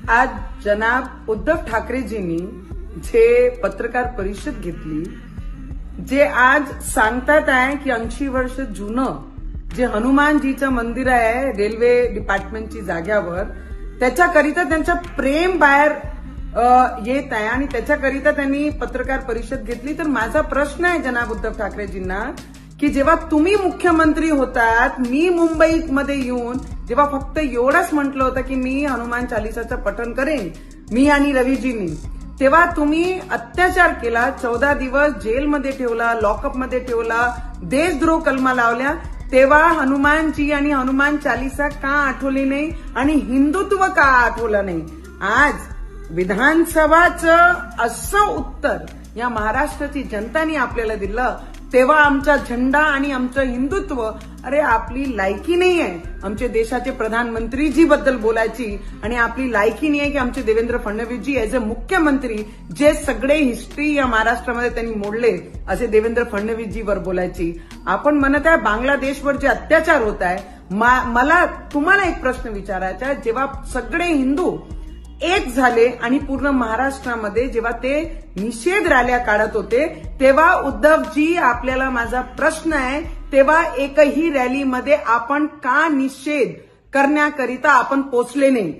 आज जनाब उद्धव ठाकरेजींनी जे पत्रकार परिषद घेतली, जे आज सांगतात आहे की 80 वर्ष जुनं जे हनुमानजीचं मंदिर आहे रेल्वे डिपार्टमेंटची जाग्यावर, त्याच्याकरिता त्यांचं प्रेम बाहेर येत आहे आणि त्याच्याकरिता त्यांनी पत्रकार परिषद घेतली। तर माझा प्रश्न आहे जनाब उद्धव ठाकरेजींना की जेव्हा तुम्ही मुख्यमंत्री होतात, मी मुंबईमध्ये येऊन जेव्हा फक्त एवढंच म्हटलं होतं की मी हनुमान चालिसाचं पठण करेन, मी आणि रवीजींनी, तेव्हा तुम्ही अत्याचार केला, 14 दिवस जेलमध्ये ठेवला, लॉकअपमध्ये ठेवला, देशद्रोह कलमा लावल्या, तेव्हा हनुमानजी आणि हनुमान चालिसा का आठवली नाही आणि हिंदुत्व का आठवलं नाही? आज विधानसभाचं असं उत्तर या महाराष्ट्राची जनतानी आपल्याला दिलं, तेव्हा आमचा झेंडा आणि आमचं हिंदुत्व, अरे आपली लायकी नाही आहे आमचे देशाचे प्रधानमंत्रीजी बद्दल बोलायची आणि आपली लायकी नाही आहे की आमचे देवेंद्र फडणवीसजी ऍज अ मुख्यमंत्री जे सगळे हिस्ट्री या महाराष्ट्रामध्ये त्यांनी मोडले असे देवेंद्र फडणवीसजीवर बोलायची। आपण म्हणत आहे बांगलादेशवर जे अत्याचार होत आहे, मला तुम्हाला एक प्रश्न विचारायचा आहे, जेव्हा सगळे हिंदू एक झाले आणि पूर्ण महाराष्ट्रामध्ये जेव्हा ते निषेध रॅल्या काढत होते, तेव्हा उद्धवजी आपल्याला माझा प्रश्न आहे, तेव्हा एकही रॅलीमध्ये आपण का निषेध करण्याकरिता आपण पोचले नाही?